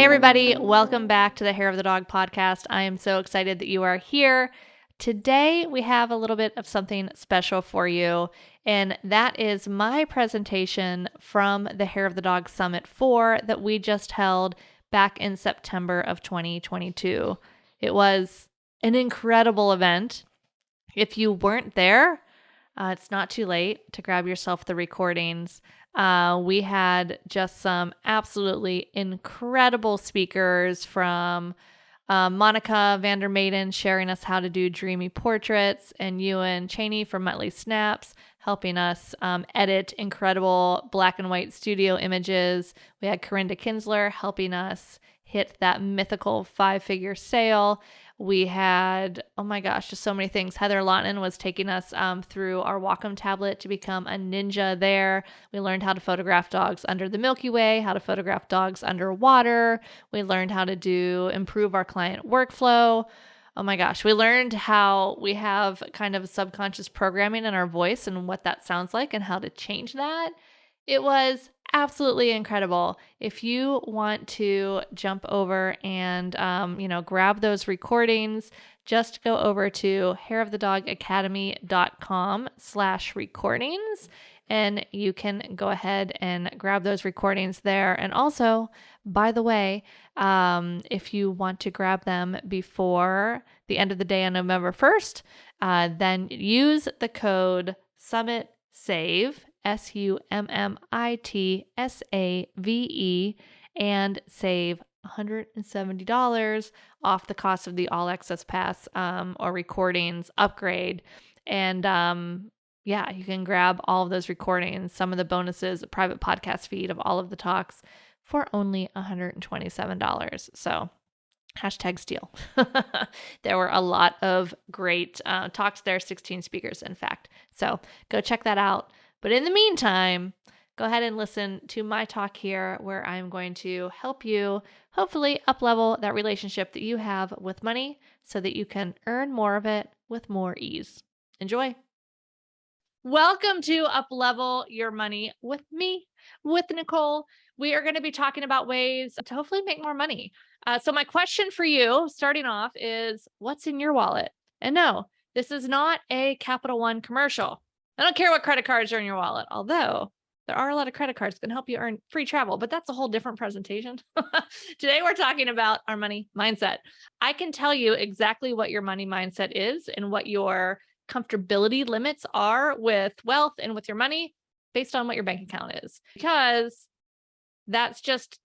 Hey, everybody. Welcome back to the Hair of the Dog podcast. I am so excited that you are here. Today, we have a little bit of something special for you, and that is my presentation from the Hair of the Dog Summit 4 that we just held back in September of 2022. It was an incredible event. If you weren't there, it's not too late to grab yourself the recordings. We had just some absolutely incredible speakers from Monica Vandermaiden sharing us how to do dreamy portraits, and Ewan Cheney from Muttley Snaps helping us edit incredible black and white studio images. We had Corinda Kinsler helping us hit that mythical 5-figure sale. We had, oh my gosh, just so many things. Heather Lawton was taking us through our Wacom tablet to become a ninja there. We learned how to photograph dogs under the Milky Way, how to photograph dogs underwater. We learned how to improve our client workflow. Oh my gosh, we learned how we have kind of subconscious programming in our voice and what that sounds like and how to change that. It was absolutely incredible. If you want to jump over and, grab those recordings, just go over to hairofthedogacademy.com/recordings, and you can go ahead and grab those recordings there. And also, by the way, if you want to grab them before the end of the day on November 1st, then use the code SUMMITSAVE, SUMMITSAVE, and save $170 off the cost of the All Access Pass or recordings upgrade. And you can grab all of those recordings, some of the bonuses, a private podcast feed of all of the talks for only $127. So #steal. There were a lot of great talks there, 16 speakers, in fact. So go check that out. But in the meantime, go ahead and listen to my talk here, where I'm going to help you hopefully uplevel that relationship that you have with money so that you can earn more of it with more ease. Enjoy. Welcome to Uplevel Your Money with me, with Nicole. We are going to be talking about ways to hopefully make more money. So my question for you starting off is, what's in your wallet? And no, this is not a Capital One commercial. I don't care what credit cards are in your wallet, although there are a lot of credit cards that can help you earn free travel, but that's a whole different presentation. Today, we're talking about our money mindset. I can tell you exactly what your money mindset is and what your comfortability limits are with wealth and with your money based on what your bank account is, because that's just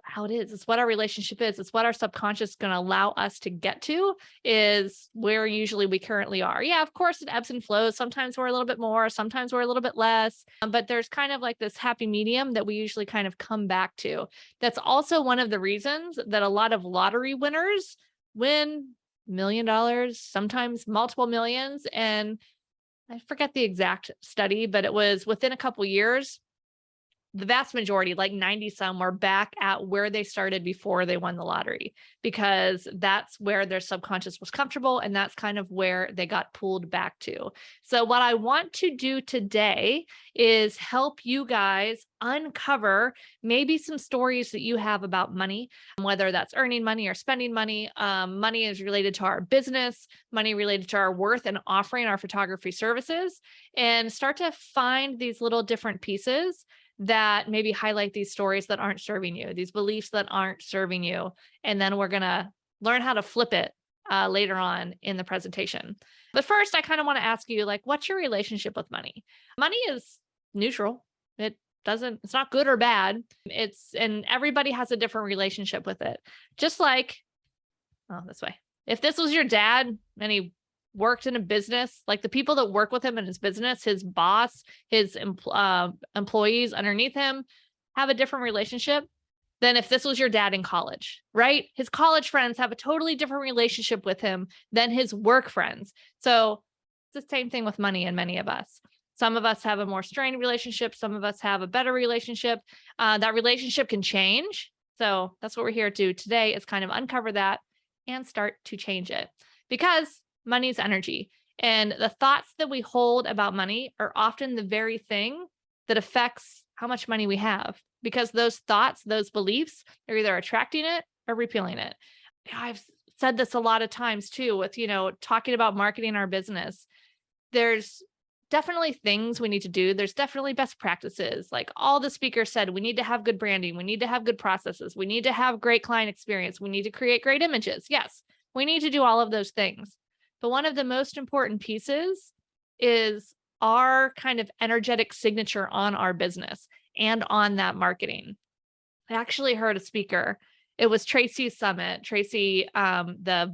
how it is. It's what our relationship is. It's what our subconscious is going to allow us to get to, is where usually we currently are. Yeah, of course, it ebbs and flows. Sometimes we're a little bit more, sometimes we're a little bit less, but there's kind of like this happy medium that we usually kind of come back to. That's also one of the reasons that a lot of lottery winners win $1 million, sometimes multiple millions. And I forget the exact study, but it was within a couple years, the vast majority, like 90 some, were back at where they started before they won the lottery, because that's where their subconscious was comfortable. And that's kind of where they got pulled back to. So what I want to do today is help you guys uncover maybe some stories that you have about money, whether that's earning money or spending money. Money is related to our business, money related to our worth and offering our photography services, and start to find these little different pieces that maybe highlight these stories that aren't serving you, these beliefs that aren't serving you. And then we're going to learn how to flip it later on in the presentation. But first, I kind of want to ask you, what's your relationship with money? Money is neutral. It's not good or bad. And everybody has a different relationship with it. Just like, this way. If this was your dad and he worked in a business, like the people that work with him in his business, his boss, his employees underneath him have a different relationship than if this was your dad in college, right? His college friends have a totally different relationship with him than his work friends. So it's the same thing with money in many of us. Some of us have a more strained relationship. Some of us have a better relationship. That relationship can change. So that's what we're here to do today, is kind of uncover that and start to change it, because money is energy. And the thoughts that we hold about money are often the very thing that affects how much money we have, because those thoughts, those beliefs, they're either attracting it or repelling it. I've said this a lot of times too, with, talking about marketing our business. There's definitely things we need to do. There's definitely best practices. Like all the speakers said, we need to have good branding. We need to have good processes. We need to have great client experience. We need to create great images. Yes, we need to do all of those things. But one of the most important pieces is our kind of energetic signature on our business and on that marketing. I actually heard a speaker. It was Tracy's summit. Tracy, the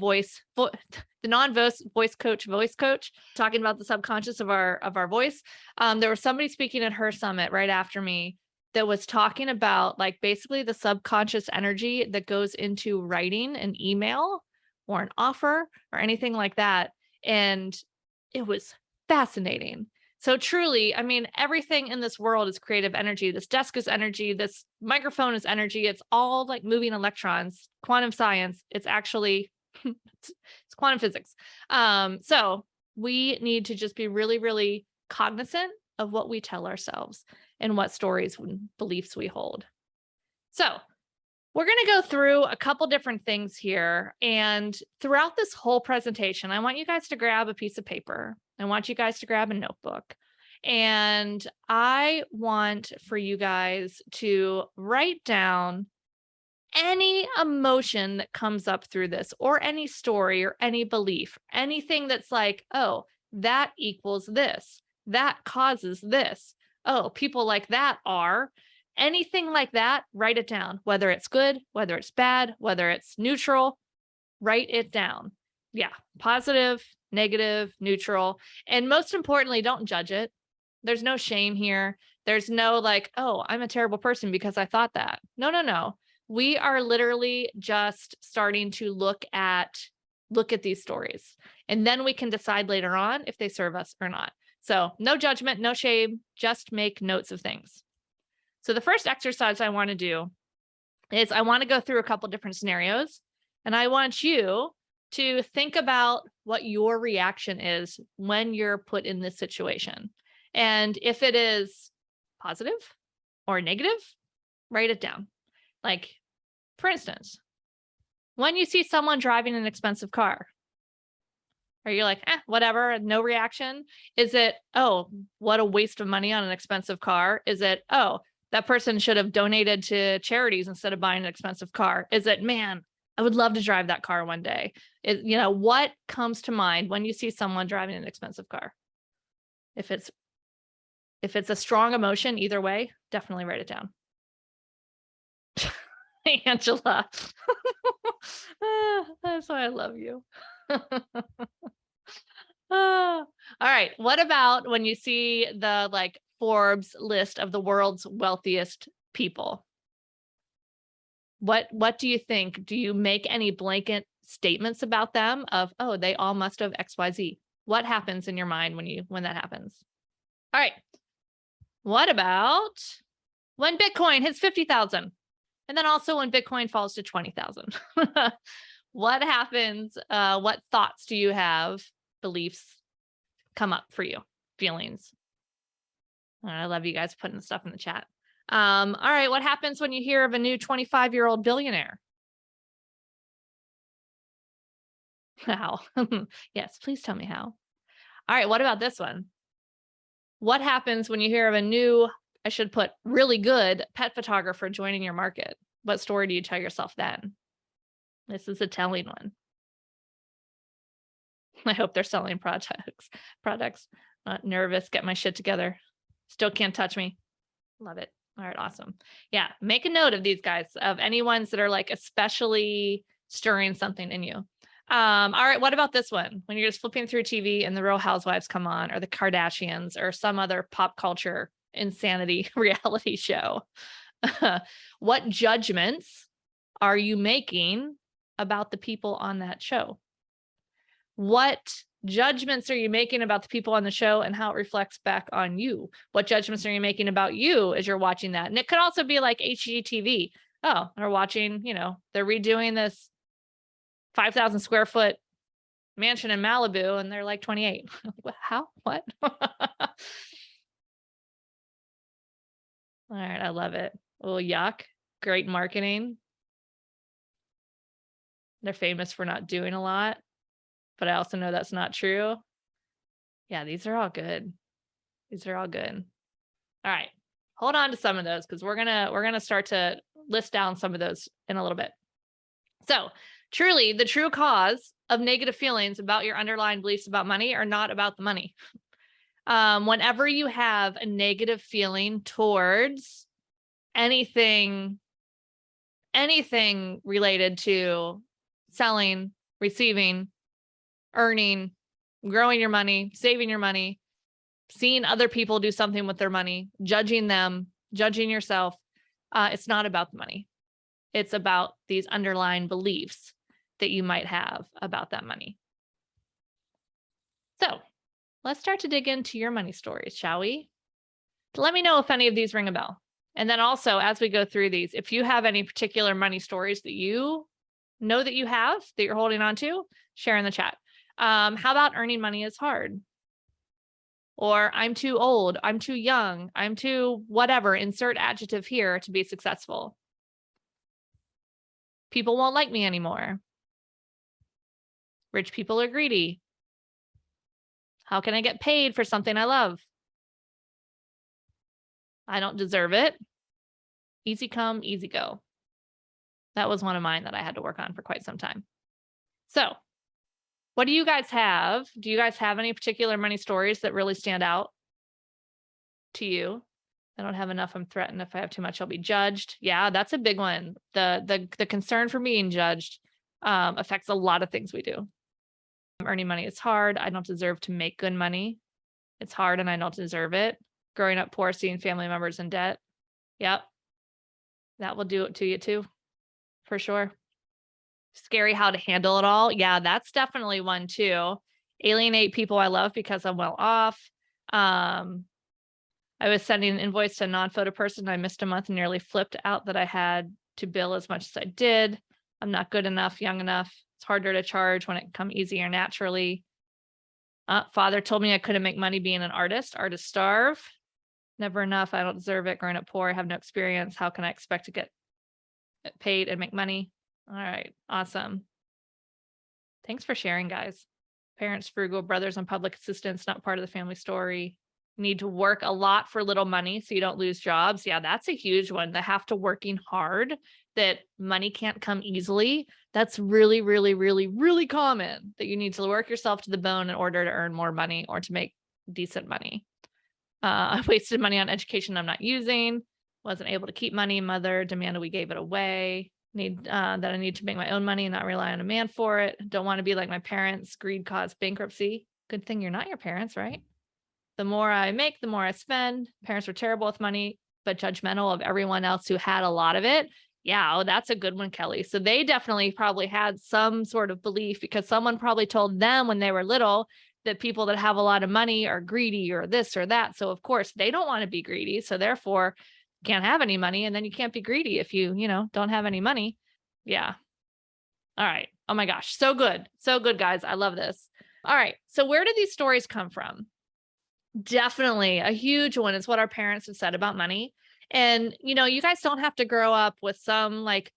the voice coach, talking about the subconscious of our voice. There was somebody speaking at her summit right after me that was talking about like basically the subconscious energy that goes into writing an email or an offer or anything like that. And it was fascinating. So truly, I mean, everything in this world is creative energy. This desk is energy. This microphone is energy. It's all like moving electrons, quantum science. It's actually, it's quantum physics. So we need to just be really, really cognizant of what we tell ourselves and what stories and beliefs we hold. So we're going to go through a couple different things here. And throughout this whole presentation, I want you guys to grab a piece of paper. I want you guys to grab a notebook. And I want for you guys to write down any emotion that comes up through this, or any story or any belief, anything that's like, oh, that equals this, that causes this. Oh, people like that are. Anything like that, write it down, whether it's good, whether it's bad, whether it's neutral, write it down. Yeah, positive, negative, neutral. And most importantly, don't judge it. There's no shame here. There's no like, oh, I'm a terrible person because I thought that. No, no, no. We are literally just starting to look at these stories. And then we can decide later on if they serve us or not. So no judgment, no shame, just make notes of things. So the first exercise I want to do is I want to go through a couple different scenarios, and I want you to think about what your reaction is when you're put in this situation. And if it is positive or negative, write it down. Like, for instance, when you see someone driving an expensive car, are you like, whatever, no reaction? Is it, oh, what a waste of money on an expensive car? Is it, oh, that person should have donated to charities instead of buying an expensive car? Is it, man, I would love to drive that car one day? What comes to mind when you see someone driving an expensive car? If it's a strong emotion, either way, definitely write it down. Angela. That's why I love you. All right. What about when you see the like Forbes list of the world's wealthiest people? What do you think? Do you make any blanket statements about them of, oh, they all must have XYZ? What happens in your mind when that happens? All right. What about when Bitcoin hits 50,000? And then also when Bitcoin falls to 20,000? What happens? What thoughts do you have? Beliefs come up for you? Feelings? I love you guys putting stuff in the chat. All right. What happens when you hear of a new 25-year-old billionaire? How? Yes, please tell me how. All right. What about this one? What happens when you hear of a new, I should put really good pet photographer joining your market? What story do you tell yourself then? This is a telling one. I hope they're selling products. Nervous, get my shit together. Still can't touch me. Love it. All right, awesome. Yeah, make a note of these guys, of any ones that are like especially stirring something in you. All right, what about this one? When you're just flipping through TV and the Real Housewives come on, or the Kardashians, or some other pop culture insanity reality show. What judgments are you making about the people on that show? What judgments are you making about the people on the show and how it reflects back on you? What judgments are you making about you as you're watching that? And it could also be like HGTV. Oh, they're watching, they're redoing this 5,000 square foot mansion in Malibu and they're like 28. How? What? All right. I love it. Oh, yuck. Great marketing. They're famous for not doing a lot, but I also know that's not true. Yeah, these are all good. These are all good. All right. Hold on to some of those because we're gonna start to list down some of those in a little bit. So, truly, the true cause of negative feelings about your underlying beliefs about money are not about the money. Whenever you have a negative feeling towards anything, anything related to selling, receiving, earning, growing your money, saving your money, seeing other people do something with their money, judging them, judging yourself, it's not about the money. It's about these underlying beliefs that you might have about that money. So let's start to dig into your money stories, shall we? Let me know if any of these ring a bell. And then also, as we go through these, if you have any particular money stories that you know that you have that you're holding on to, share in the chat. How about earning money is hard? Or I'm too old, I'm too young, I'm too whatever, insert adjective here to be successful. People won't like me anymore. Rich people are greedy. How can I get paid for something I love? I don't deserve it. Easy come, easy go. That was one of mine that I had to work on for quite some time. So, what do you guys have? Do you guys have any particular money stories that really stand out to you? I don't have enough. I'm threatened. If I have too much, I'll be judged. Yeah, that's a big one. The concern for being judged affects a lot of things we do. Earning money is hard. I don't deserve to make good money. It's hard and I don't deserve it. Growing up poor, seeing family members in debt. Yep. That will do it to you too, for sure. Scary how to handle it all. Yeah, that's definitely one too. Alienate people I love because I'm well off. I was sending an invoice to a non-photo person. I missed a month and nearly flipped out that I had to bill as much as I did. I'm not good enough, young enough. It's harder to charge when it come easier naturally. Father told me I couldn't make money being an artist. Artists starve. Never enough. I don't deserve it. Growing up poor. I have no experience. How can I expect to get paid and make money? All right. Awesome. Thanks for sharing, guys. Parents frugal, brothers on public assistance, not part of the family story. Need to work a lot for little money so you don't lose jobs. Yeah, that's a huge one. The have to working hard, that money can't come easily. That's really, really, really, really common, that you need to work yourself to the bone in order to earn more money or to make decent money. I wasted money on education I'm not using. Wasn't able to keep money. Mother demanded we gave it away. That I need to make my own money and not rely on a man for it. Don't want to be like my parents. Greed caused bankruptcy. Good thing you're not your parents, right? The more I make, the more I spend. Parents were terrible with money, but judgmental of everyone else who had a lot of it. Yeah, oh, that's a good one, Kelly. So they definitely probably had some sort of belief because someone probably told them when they were little that people that have a lot of money are greedy or this or that. So of course they don't want to be greedy. So therefore can't have any money. And then you can't be greedy if you don't have any money. Yeah. All right. Oh my gosh. So good. So good, guys. I love this. All right. So where did these stories come from? Definitely a huge one is what our parents have said about money. And, you guys don't have to grow up with some like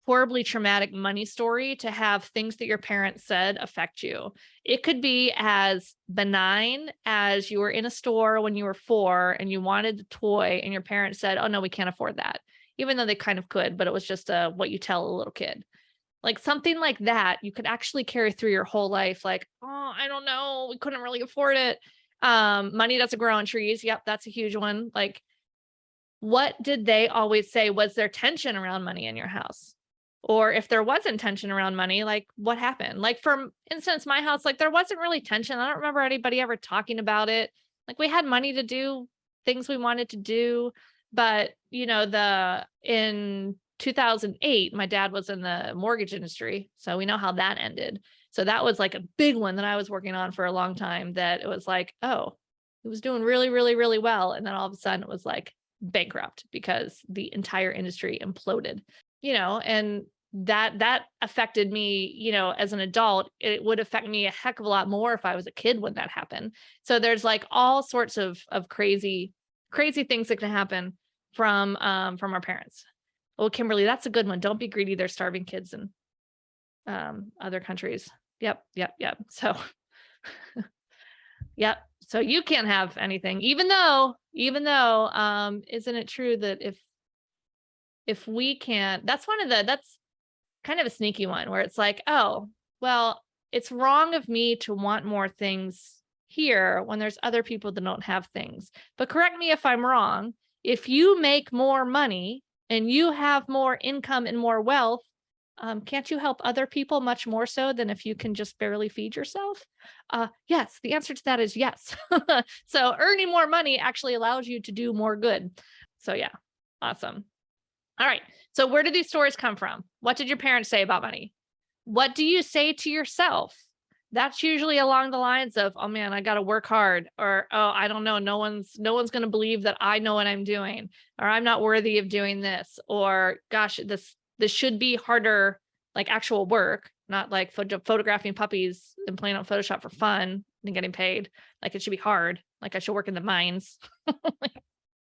horribly traumatic money story to have things that your parents said affect you. It could be as benign as you were in a store when you were 4 and you wanted a toy and your parents said, "Oh no, we can't afford that." Even though they kind of could, but it was just what you tell a little kid. Like something like that, you could actually carry through your whole life. Like, "Oh, I don't know, we couldn't really afford it." Money doesn't grow on trees. Yep, that's a huge one. Like, what did they always say? Was there tension around money in your house? Or if there wasn't tension around money, like what happened? Like, for instance, my house, like there wasn't really tension. I don't remember anybody ever talking about it. Like we had money to do things we wanted to do. But, in 2008, my dad was in the mortgage industry. So we know how that ended. So that was like a big one that I was working on for a long time, that it was like, oh, it was doing really, really, really well. And then all of a sudden it was like bankrupt because the entire industry imploded, and that affected me, as an adult. It would affect me a heck of a lot more if I was a kid when that happened. So there's like all sorts of crazy, crazy things that can happen from our parents. Oh, Kimberly, that's a good one. Don't be greedy. They're starving kids in other countries. Yep. So, yep. So you can't have anything, even though, isn't it true that if we can't, that's kind of a sneaky one where it's like, oh, well, it's wrong of me to want more things here when there's other people that don't have things. But correct me if I'm wrong. If you make more money and you have more income and more wealth, can't you help other people much more so than if you can just barely feed yourself? Yes, the answer to that is yes. So earning more money actually allows you to do more good. So yeah, awesome. All right. So where did these stories come from? What did your parents say about money? What do you say to yourself? That's usually along the lines of, oh man, I got to work hard, or, oh, I don't know. No one's going to believe that I know what I'm doing, or I'm not worthy of doing this, or gosh, this should be harder, like actual work, not like photographing puppies and playing on Photoshop for fun and getting paid. Like it should be hard. Like I should work in the mines.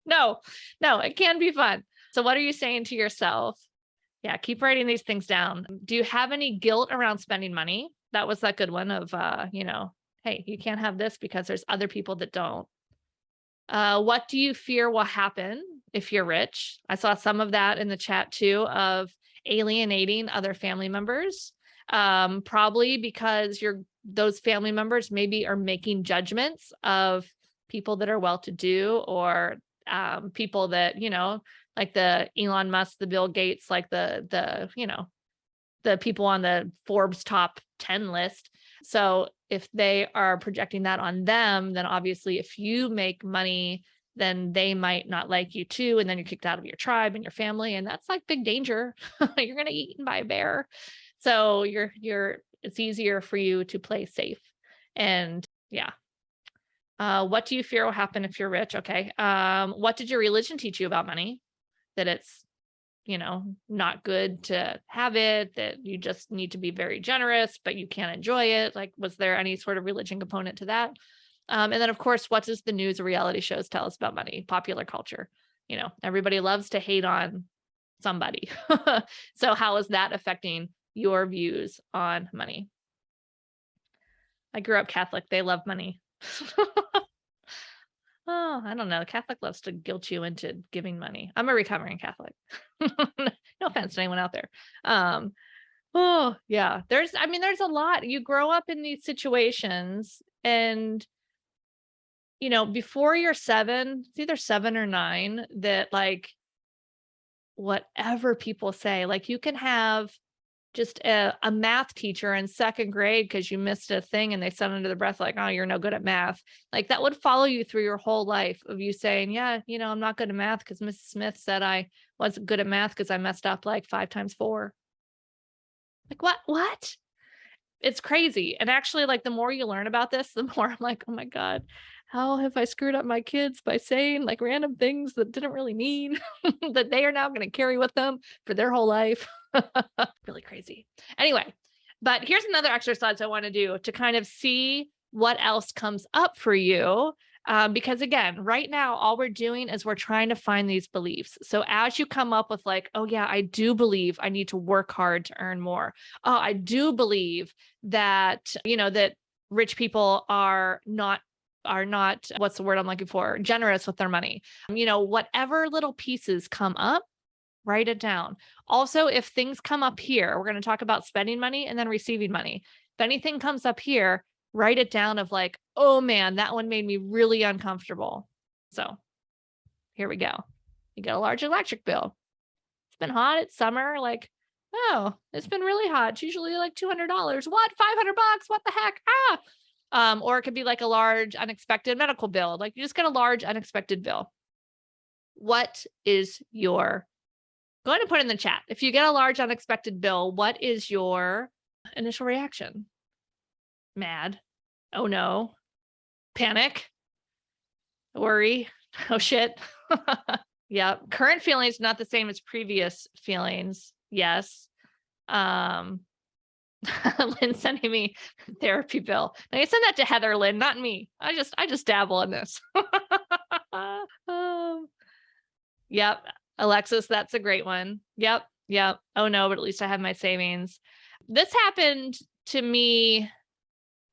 No, it can be fun. So what are you saying to yourself? Yeah, keep writing these things down. Do you have any guilt around spending money? That was that good one of, hey, you can't have this because there's other people that don't. What do you fear will happen if you're rich? I saw some of that in the chat too, of alienating other family members. Probably because those family members maybe are making judgments of people that are well-to-do, or people that, like the Elon Musk, the Bill Gates, like the people on the Forbes top 10 list. So if they are projecting that on them, then obviously if you make money, then they might not like you too. And then you're kicked out of your tribe and your family. And that's like big danger. You're going to get eaten by a bear. So it's easier for you to play safe. And yeah. What do you fear will happen if you're rich? Okay. What did your religion teach you about money? That it's, not good to have it, that you just need to be very generous, but you can't enjoy it. Like, was there any sort of religion component to that? And then of course, what does the news or reality shows tell us about money? Popular culture. Everybody loves to hate on somebody. So how is that affecting your views on money? I grew up Catholic. They love money. Oh, I don't know. Catholic loves to guilt you into giving money. I'm a recovering Catholic. No offense to anyone out there. Oh yeah, there's a lot. You grow up in these situations, and before you're 7, it's either 7 or 9, that like whatever people say, like you can have just a math teacher in 2nd grade because you missed a thing and they said under the breath, like, oh, you're no good at math. Like that would follow you through your whole life of you saying, yeah, I'm not good at math because Mrs. Smith said I wasn't good at math because I messed up like 5 times 4. Like what? It's crazy. And actually, like the more you learn about this, the more I'm like, oh my God, how have I screwed up my kids by saying like random things that didn't really mean that they are now going to carry with them for their whole life. Really crazy. Anyway, but here's another exercise I want to do to kind of see what else comes up for you. Because again, right now, all we're doing is we're trying to find these beliefs. So as you come up with like, oh yeah, I do believe I need to work hard to earn more. Oh, I do believe that, that rich people are not, what's the word I'm looking for? Generous with their money. Whatever little pieces come up, write it down. Also, if things come up here, we're going to talk about spending money and then receiving money. If anything comes up here, write it down of like, oh man, that one made me really uncomfortable. So here we go. You get a large electric bill. It's been hot. It's summer. Like, oh, it's been really hot. It's usually like $200. What? $500? What the heck? Or it could be like a large unexpected medical bill. Like you just get a large unexpected bill. What is your, go ahead and put in the chat. If you get a large unexpected bill, what is your initial reaction? Mad. Oh no. Panic. Worry. Oh shit. Yeah. Current feelings not the same as previous feelings. Yes. Lynn sending me therapy bill. Now you send that to Heather, Lynn, not me. I just dabble in this. Yep. Alexis, that's a great one. Yep. Yep. Oh no, but at least I have my savings. This happened to me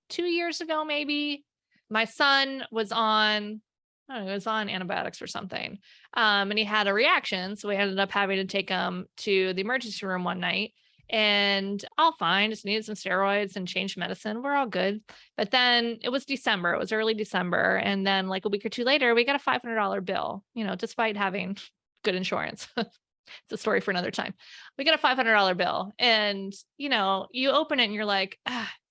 2 years ago, maybe. My son was on, I don't know, he was on antibiotics or something. And he had a reaction. So we ended up having to take him to the emergency room one night. And all fine, just needed some steroids and changed medicine. We're all good. But then it was December, it was early December. And then like a week or two later, we got a $500 bill, despite having good insurance. It's a story for another time. We got a $500 bill and, you open it and you're like,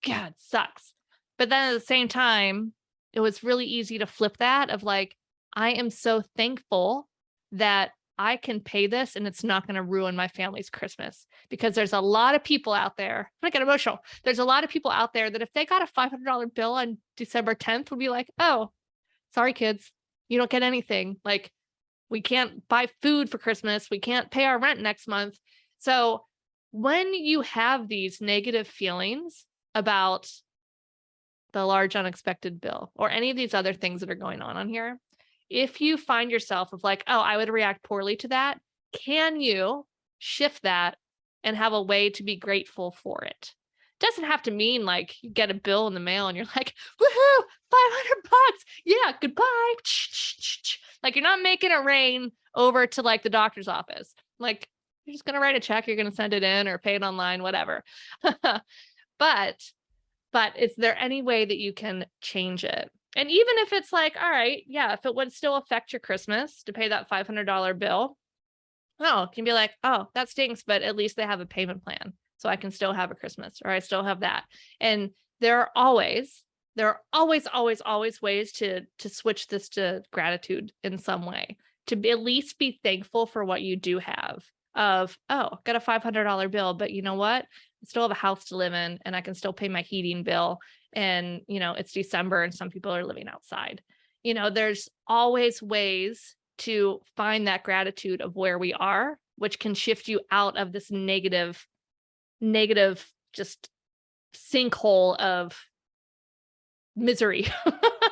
God, sucks. But then at the same time, it was really easy to flip that of like, I am so thankful that I can pay this and it's not going to ruin my family's Christmas, because there's a lot of people out there. I'm gonna get emotional. There's a lot of people out there that if they got a $500 bill on December 10th would be like, oh, sorry, kids, you don't get anything. Like, we can't buy food for Christmas. We can't pay our rent next month. So when you have these negative feelings about the large unexpected bill or any of these other things that are going on here, if you find yourself of like, oh, I would react poorly to that, can you shift that and have a way to be grateful for it? Doesn't have to mean like you get a bill in the mail and you're like, woohoo, $500. Yeah, goodbye. Like, you're not making it rain over to like the doctor's office. Like, you're just going to write a check, you're going to send it in or pay it online, whatever. But is there any way that you can change it? And even if it's like, all right, yeah, if it would still affect your Christmas to pay that $500 bill, oh, can be like, oh, that stinks, but at least they have a payment plan. So I can still have a Christmas, or I still have that. And there are always, always ways to switch this to gratitude in some way, to be, at least be thankful for what you do have. Of, oh, got a $500 bill, but you know what? I still have a house to live in, and I can still pay my heating bill. And it's December, and some people are living outside. There's always ways to find that gratitude of where we are, which can shift you out of this negative, just sinkhole of misery,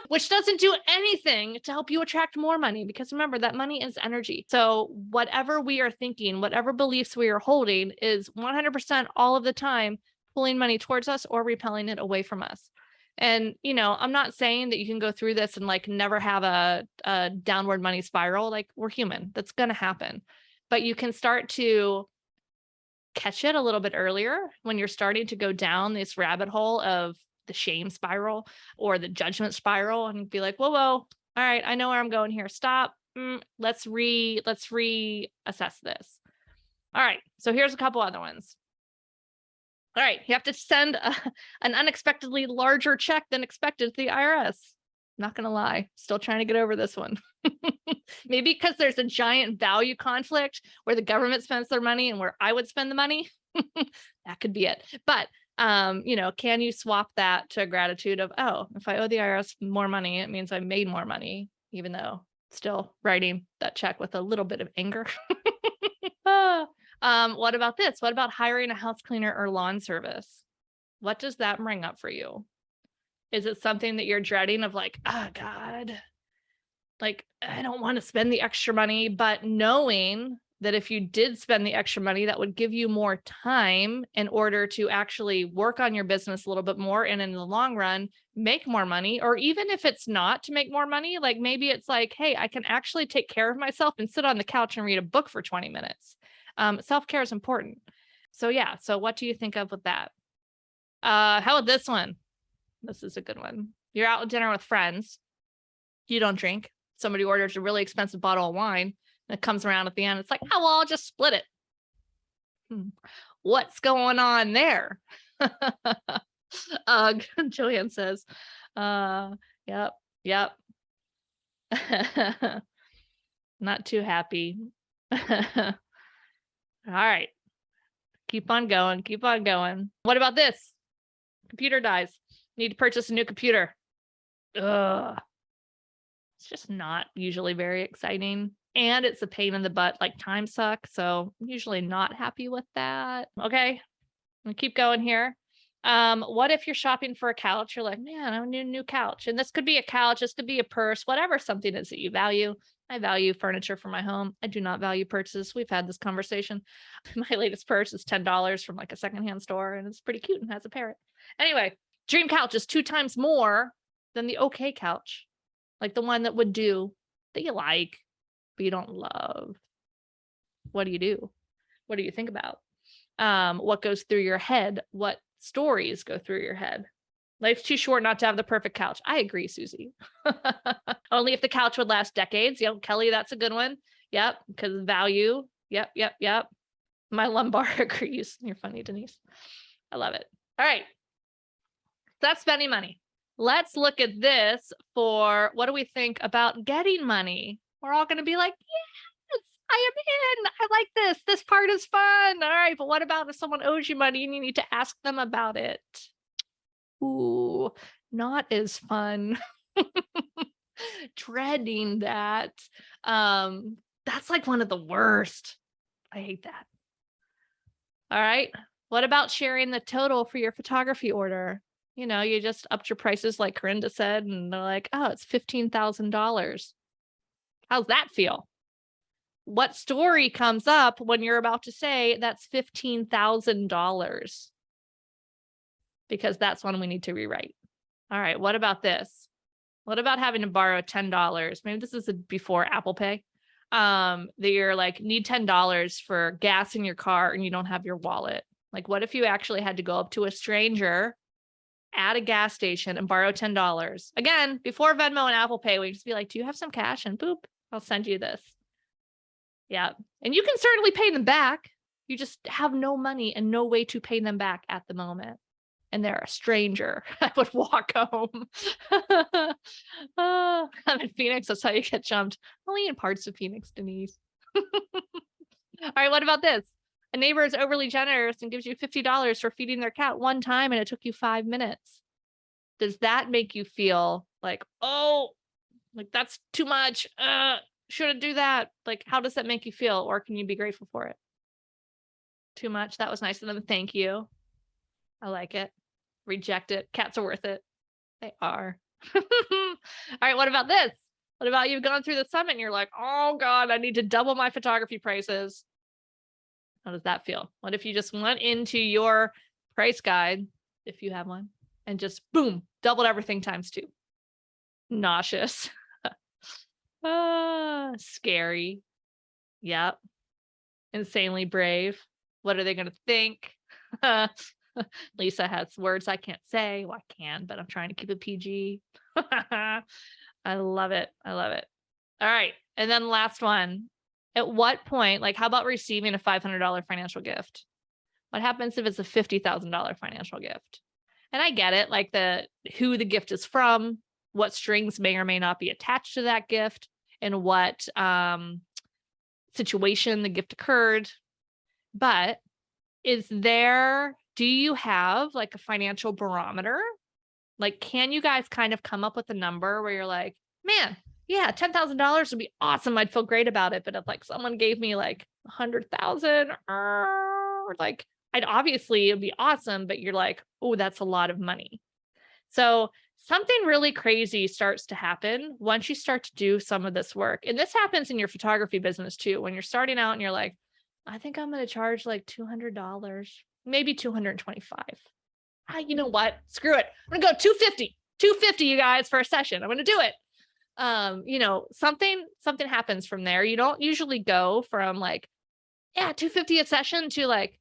which doesn't do anything to help you attract more money, because remember that money is energy. So whatever we are thinking, whatever beliefs we are holding is 100% all of the time pulling money towards us or repelling it away from us. And, I'm not saying that you can go through this and like never have a downward money spiral. Like, we're human, that's going to happen. But you can start to catch it a little bit earlier when you're starting to go down this rabbit hole of the shame spiral or the judgment spiral, and be like, whoa, all right, I know where I'm going here. Stop. Let's reassess this. All right. So here's a couple other ones. All right. You have to send an unexpectedly larger check than expected to the IRS. Not going to lie. Still trying to get over this one. Maybe because there's a giant value conflict where the government spends their money and where I would spend the money. That could be it. But, can you swap that to a gratitude of, oh, if I owe the IRS more money, it means I made more money, even though still writing that check with a little bit of anger. What about this? What about hiring a house cleaner or lawn service? What does that bring up for you? Is it something that you're dreading of like, oh God, like, I don't want to spend the extra money, but knowing that if you did spend the extra money, that would give you more time in order to actually work on your business a little bit more, and in the long run, make more money. Or even if it's not to make more money, like maybe it's like, hey, I can actually take care of myself and sit on the couch and read a book for 20 minutes. Self-care is important. So yeah. So what do you think of with that? How about this one? This is a good one. You're out to dinner with friends. You don't drink. Somebody orders a really expensive bottle of wine, and it comes around at the end. It's like, oh, well, I'll just split it. What's going on there? Jillian says, yep. Not too happy. All right. Keep on going. What about this? Computer dies. Need to purchase a new computer. Ugh. It's just not usually very exciting. And it's a pain in the butt, like time suck. So I'm usually not happy with that. Okay. I'm gonna keep going here. What if you're shopping for a couch? You're like, man, I need a new couch. And this could be a couch, this could be a purse, whatever something is that you value. I value furniture for my home. I do not value purchases. We've had this conversation. My latest purse is $10 from like a secondhand store, and it's pretty cute and has a parrot. Anyway, dream couch is 2 times more than the okay couch, like the one that would do, that you like, but you don't love. What do you do? What do you think about? What goes through your head? What stories go through your head? Life's too short not to have the perfect couch. I agree, Susie. Only if the couch would last decades. Yep, Kelly, that's a good one. Yep, because value. Yep, yep, yep. My lumbar agrees. You're funny, Denise. I love it. All right. That's spending money. Let's look at this for what do we think about getting money? We're all going to be like, yes, I am in. I like this. This part is fun. All right. But what about if someone owes you money and you need to ask them about it? Ooh, not as fun. Dreading that. That's like one of the worst. I hate that. All right. What about sharing the total for your photography order? You know, you just upped your prices like Corinda said, and they're like, oh, it's $15,000. How's that feel? What story comes up when you're about to say that's $15,000? Because that's one we need to rewrite. All right, what about this? What about having to borrow $10? Maybe this is before Apple Pay. That you're like, need $10 for gas in your car and you don't have your wallet. Like, what if you actually had to go up to a stranger at a gas station and borrow $10? Again, before Venmo and Apple Pay, we just be like, do you have some cash? And boop, I'll send you this. Yeah. And you can certainly pay them back. You just have no money and no way to pay them back at the moment. And they're a stranger. I would walk home. I'm in Phoenix. That's how you get jumped. Only in parts of Phoenix, Denise. All right, what about this? A neighbor is overly generous and gives you $50 for feeding their cat one time and it took you 5 minutes. Does that make you feel like, oh, like that's too much? Shouldn't do that. Like, how does that make you feel? Or can you be grateful for it? Too much. That was nice of them. Thank you. I like it. Reject it. Cats are worth it. They are. All right. What about this? What about you've gone through the summit and you're like, oh God, I need to double my photography prices. How does that feel? What if you just went into your price guide, if you have one, and just boom, doubled everything times 2? Nauseous. Scary. Yep. Insanely brave. What are they going to think? Lisa has words I can't say. Well, I can, but I'm trying to keep it PG. I love it. I love it. All right. And then last one. At what point, like, how about receiving a $500 financial gift? What happens if it's a $50,000 financial gift? And I get it, like who the gift is from, what strings may or may not be attached to that gift, and what situation the gift occurred. But do you have like a financial barometer? Like, can you guys kind of come up with a number where you're like, man, yeah, $10,000 would be awesome. I'd feel great about it. But if like someone gave me like 100,000, like obviously it'd be awesome, but you're like, oh, that's a lot of money. So something really crazy starts to happen once you start to do some of this work. And this happens in your photography business too. When you're starting out and you're like, I think I'm going to charge like $200, maybe $225. You know what? Screw it. I'm going to go $250, you guys, for a session. I'm going to do it. You know, something happens from there. You don't usually go from like, yeah, $250 a session to like,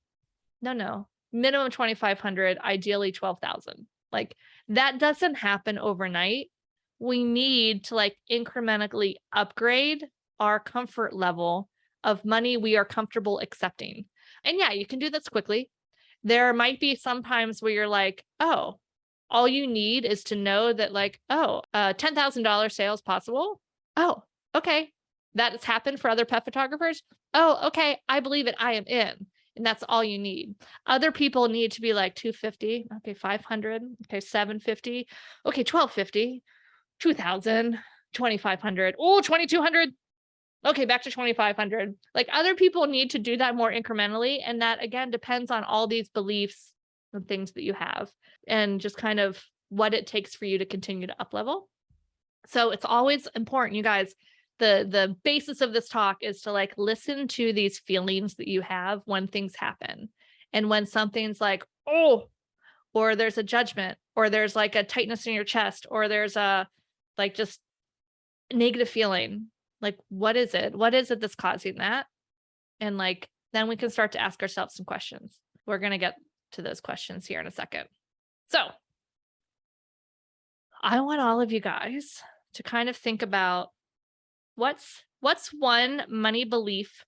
no, minimum 2,500, ideally 12,000. Like, that doesn't happen overnight. We need to like incrementally upgrade our comfort level of money we are comfortable accepting. And yeah, you can do this quickly. There might be some times where you're like, oh, all you need is to know that like, oh, $10,000 sales possible. Oh, okay. That has happened for other pet photographers. Oh, okay. I believe it. I am in. And that's all you need. Other people need to be like 250. Okay. 500. Okay. 750. Okay. 1250, 2000, 2500. Oh, 2200. Okay. Back to 2500. Like, other people need to do that more incrementally. And that again depends on all these beliefs and things that you have and just kind of what it takes for you to continue to up level. So it's always important, you guys, the basis of this talk is to like listen to these feelings that you have when things happen. And when something's like, oh, or there's a judgment, or there's like a tightness in your chest, or there's a like just negative feeling. Like, what is it? What is it that's causing that? And like, then we can start to ask ourselves some questions. We're going to get to those questions here in a second. So I want all of you guys to kind of think about what's one money belief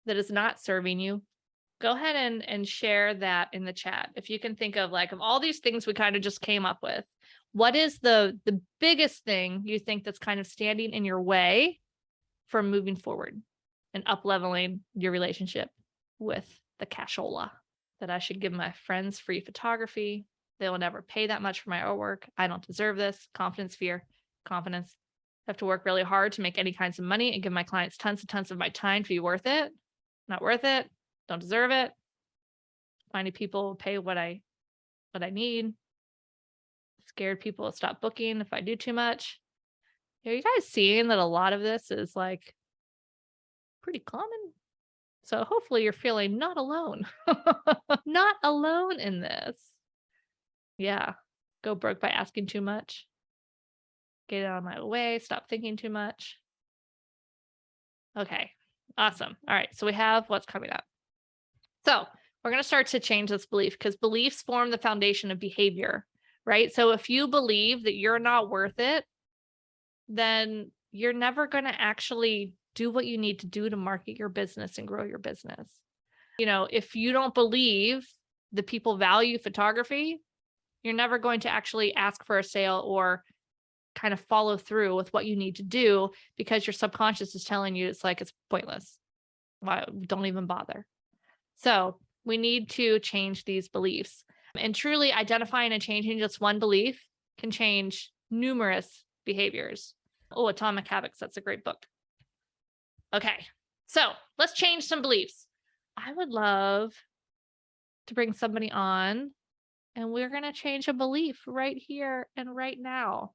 that is not serving you. Go ahead and share that in the chat. If you can think of like, of all these things we kind of just came up with, what is the biggest thing you think that's kind of standing in your way from moving forward and up-leveling your relationship with the cashola? That I should give my friends free photography. They will never pay that much for my artwork. I don't deserve this. Confidence, fear, confidence. I have to work really hard to make any kinds of money and give my clients tons and tons of my time to be worth it. Not worth it. Don't deserve it. Finding people will pay what I need. Scared people will stop booking if I do too much. Are you guys seeing that a lot of this is like pretty common? So hopefully you're feeling not alone. Not alone in this. Yeah. Go broke by asking too much. Get out of my way. Stop thinking too much. Okay. Awesome. All right. So we have what's coming up. So we're going to start to change this belief because beliefs form the foundation of behavior, right? So if you believe that you're not worth it, then you're never going to actually do what you need to do to market your business and grow your business. You know, if you don't believe that people value photography, you're never going to actually ask for a sale or kind of follow through with what you need to do because your subconscious is telling you it's like, it's pointless. Why? Don't even bother. So we need to change these beliefs, and truly identifying and changing just one belief can change numerous behaviors. Oh, Atomic Habits. That's a great book. Okay. So let's change some beliefs. I would love to bring somebody on and we're going to change a belief right here and right now.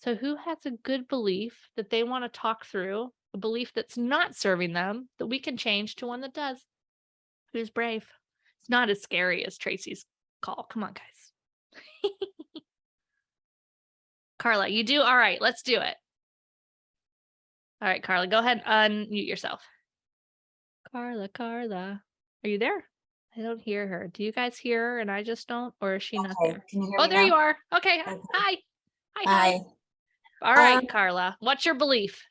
So who has a good belief that they want to talk through, a belief that's not serving them, that we can change to one that does? Who's brave? It's not as scary as Tracy's call. Come on, guys. Carla, you do? All right, let's do it. All right, Carla, go ahead and unmute yourself. Carla, are you there? I don't hear her. Do you guys hear her and I just don't? Or is she not there? Can you hear Oh, me there now? you are. Okay. Okay. Hi. Hi. All right, Carla, what's your belief?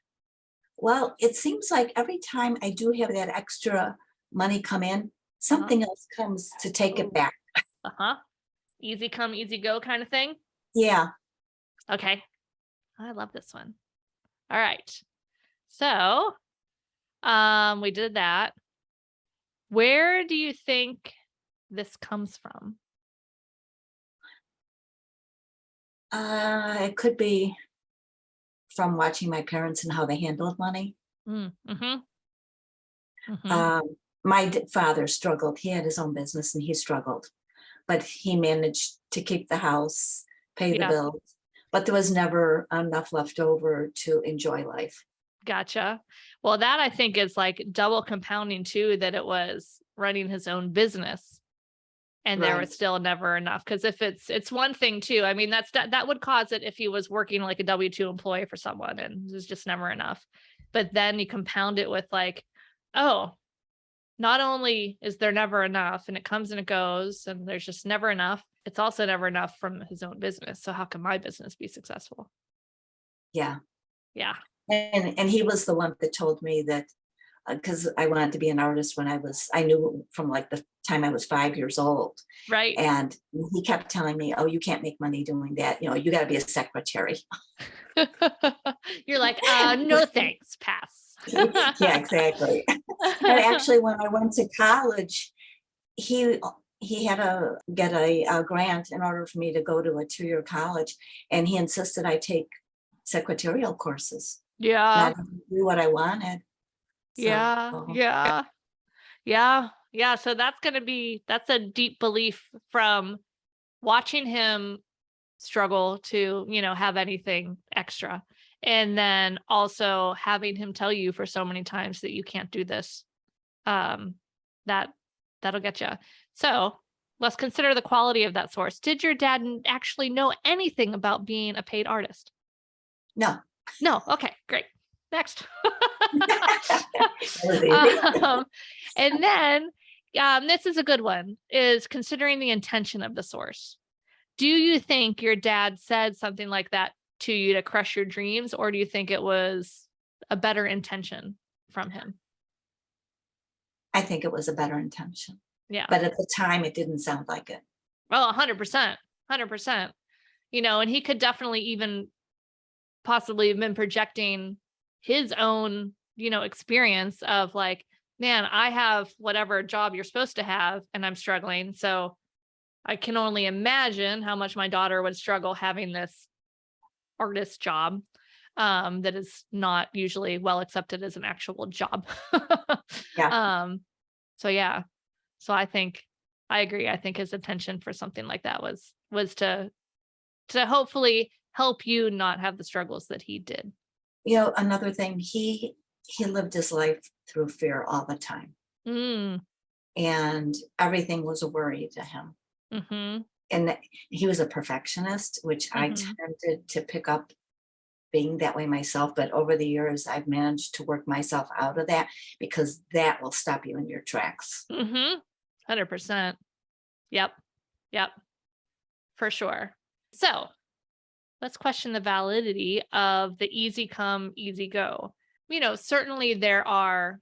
Well, it seems like every time I do have that extra money come in, something else comes to take it back. Easy come, easy go kind of thing? Yeah. Okay. I love this one. All right. So, we did that. Where do you think this comes from? It could be from watching my parents and how they handled money. My father struggled. He had his own business and he struggled, but he managed to keep the house, pay the bills, but there was never enough left over to enjoy life. Gotcha. Well, that I think is like double compounding too, that it was running his own business and there was still never enough. Because if it's one thing too, I mean, that would cause it if he was working like a W-2 employee for someone and there's just never enough. But then you compound it with like, oh, not only is there never enough and it comes and it goes and there's just never enough, it's also never enough from his own business. So how can my business be successful? Yeah. Yeah. And he was the one that told me that, because I wanted to be an artist when I knew from like the time I was 5 years old. Right. And he kept telling me, oh, you can't make money doing that. You know, you got to be a secretary. You're like, no, thanks, pass. Yeah, exactly. And actually, when I went to college, he had to get a grant in order for me to go to a 2-year college. And he insisted I take secretarial courses. Yeah. Not do what I wanted. So. Yeah. So that's a deep belief from watching him struggle to, have anything extra. And then also having him tell you for so many times that you can't do this, um, that that'll get you. So let's consider the quality of that source. Did your dad actually know anything about being a paid artist? No. No. Okay, great. Next. That was easy. um, and then this is a good one, is considering the intention of the source. Do you think your dad said something like that to you to crush your dreams, or do you think it was a better intention from him? I think it was a better intention, Yeah. but at the time, it didn't sound like it. Well, 100%. 100%. And he could definitely even possibly have been projecting his own, experience of like, man, I have whatever job you're supposed to have and I'm struggling. So I can only imagine how much my daughter would struggle having this artist job, that is not usually well accepted as an actual job. Yeah. um, so yeah, so I agree. I think his intention for something like that was to hopefully help you not have the struggles that he did. Another thing, he lived his life through fear all the time, Mm, and everything was a worry to him. mm-hmm, And he was a perfectionist, which I mm-hmm, tended to pick up being that way myself. But over the years, I've managed to work myself out of that because that will stop you in your tracks. mm-hmm. 100%. Yep. Yep. For sure. So let's question the validity of the easy come, easy go. Certainly there are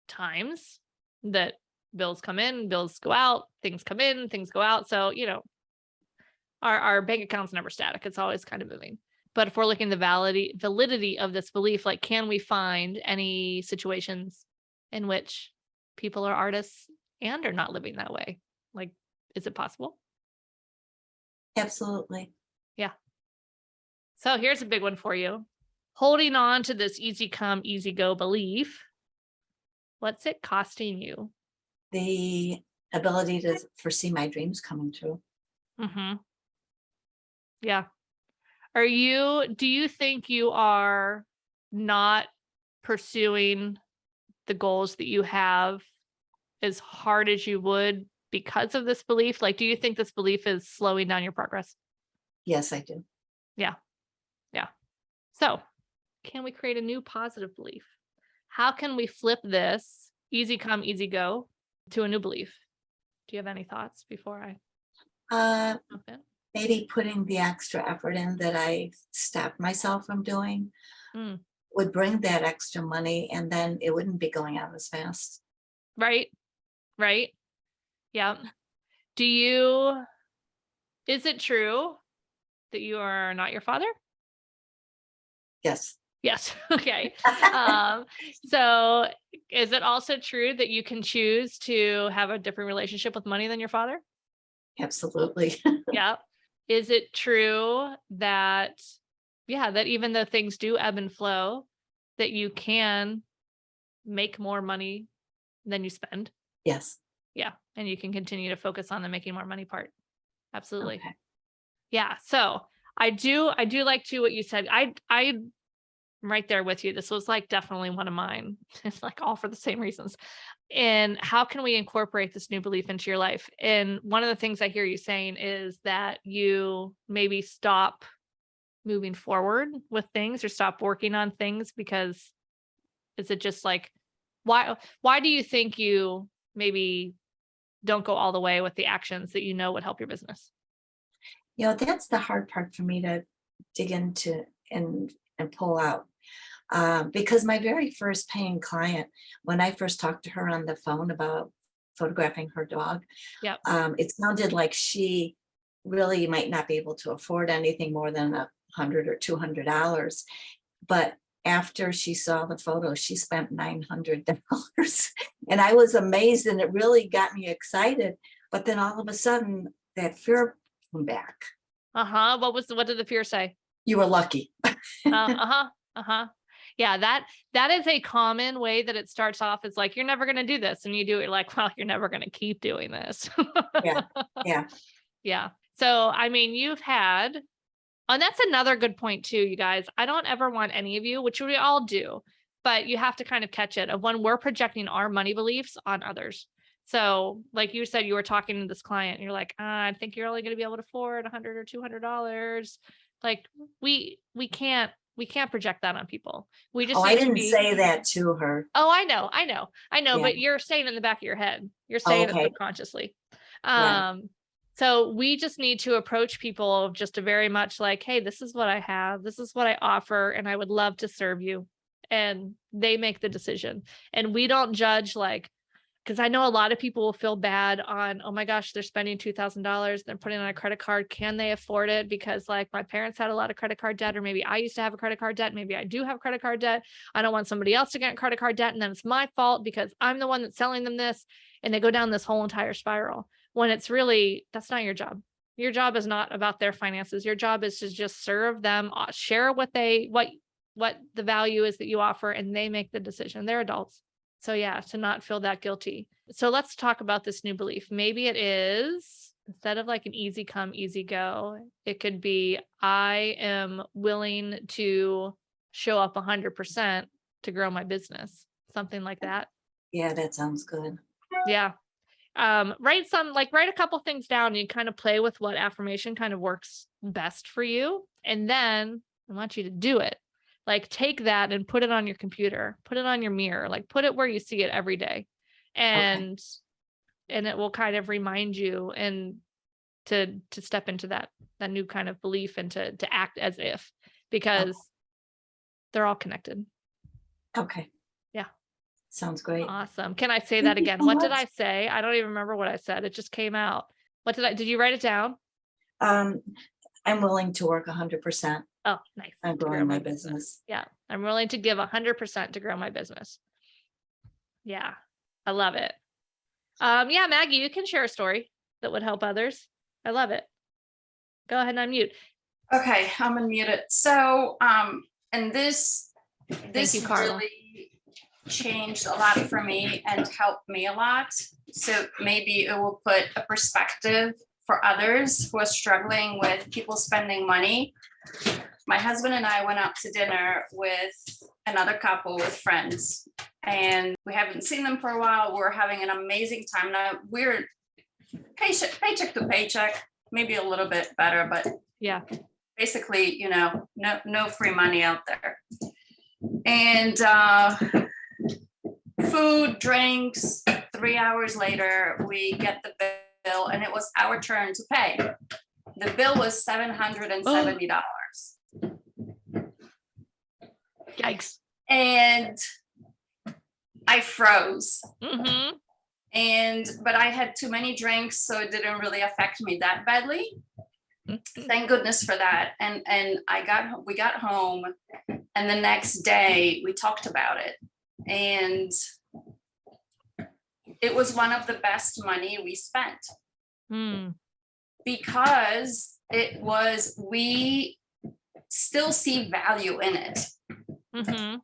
times that bills come in, bills go out, things come in, things go out. So, our bank account's never static. It's always kind of moving. But if we're looking at the validity of this belief, like, can we find any situations in which people are artists and are not living that way? Like, is it possible? Absolutely. Yeah. So here's a big one for you. Holding on to this easy come, easy go belief, what's it costing you? The ability to foresee my dreams coming true. Mm-hmm. Yeah. Do you think you are not pursuing the goals that you have as hard as you would because of this belief? Like, do you think this belief is slowing down your progress? Yes, I do. Yeah. Yeah. So, can we create a new positive belief? How can we flip this easy come, easy go to a new belief? Do you have any thoughts before I Uh, jump in? Maybe putting the extra effort in that I stopped myself from doing Mm, would bring that extra money, and then it wouldn't be going out as fast. right. Right. Yeah. Do you, is it true that you are not your father? Yes, Yes. Okay. Um, so is it also true that you can choose to have a different relationship with money than your father? absolutely. Yeah. Is it true that, yeah, that even though things do ebb and flow, that you can make more money than you spend? Yes. Yeah. And you can continue to focus on the making more money part. Absolutely. Okay. Yeah. So I do like to what you said. I'm right there with you. This was like definitely one of mine. It's like all for the same reasons. And how can we incorporate this new belief into your life? And one of the things I hear you saying is that you maybe stop moving forward with things or stop working on things because, is it just like, why do you think you maybe don't go all the way with the actions that would help your business? That's the hard part for me to dig into and pull out. Because my very first paying client, when I first talked to her on the phone about photographing her dog, Yep. it sounded like she really might not be able to afford anything more than $100 or $200. But after she saw the photo, she spent $900. And I was amazed, and it really got me excited. But then all of a sudden, that fear came back. Uh-huh. What did the fear say? You were lucky. Uh-huh. Uh-huh. Yeah, that is a common way that it starts off, is like, you're never gonna do this. And you do it, you're like, well, you're never gonna keep doing this. Yeah. Yeah. Yeah. So I mean, you've had And that's another good point too, you guys. I don't ever want any of you, which we all do, but you have to kind of catch it of when we're projecting our money beliefs on others. So, like you said, you were talking to this client, and you're like, I think you're only going to be able to afford $100 or $200. Like, we can't project that on people. We just Oh, I need to didn't be. say that to her. Oh, I know, Yeah. but you're saying it in the back of your head. You're Oh, saying it okay. subconsciously. Right. So we just need to approach people just a very much like, hey, this is what I have, this is what I offer, and I would love to serve you. And they make the decision. And we don't judge like, because I know a lot of people will feel bad on, oh my gosh, they're spending $2,000, they're putting on a credit card. Can they afford it? Because like my parents had a lot of credit card debt, or maybe I used to have a credit card debt. Maybe I do have credit card debt. I don't want somebody else to get credit card debt. And then it's my fault because I'm the one that's selling them this. And they go down this whole entire spiral when it's really, that's not your job. Your job is not about their finances. Your job is to just serve them, share what the value is that you offer, and they make the decision. They're adults. So yeah, to not feel that guilty. So let's talk about this new belief. Maybe it is, instead of like an easy come, easy go, it could be, I am willing to show up 100% to grow my business. Something like that. Yeah, that sounds good. Yeah. Write a couple things down. You kind of play with what affirmation kind of works best for you. And then I want you to do it. Like take that and put it on your computer, put it on your mirror, like put it where you see it every day. Okay. And it will kind of remind you and to step into that new kind of belief, and to act as if, Okay. because they're all connected. Okay. Yeah. Sounds great. Awesome. Can I say Thank that you again? so What did much. I say? I don't even remember what I said. It just came out. Did you write it down? Um, I'm willing to work 100% Oh, nice. on To grow growing my my business. business. Yeah. I'm willing to give 100% to grow my business. Yeah. I love it. Yeah, Maggie, you can share a story that would help others. I love it. Go ahead and unmute. Okay, I'm unmuted. So, and this Thank you, Carla. really changed a lot for me and helped me a lot. So maybe it will put a perspective for others who are struggling with people spending money. My husband and I went out to dinner with another couple with friends, and we haven't seen them for a while. We're having an amazing time. Now we're paycheck to paycheck, maybe a little bit better, but Yeah. basically, no free money out there. And food, drinks, 3 hours later, we get the bill, and it was our turn to pay. The bill was $770. Yikes. And I froze. Mm-hmm. But I had too many drinks, so it didn't really affect me that badly. Thank goodness for that. And we got home, and the next day we talked about it, and it was one of the best money we spent. Because we still see value in it. Mm-hmm.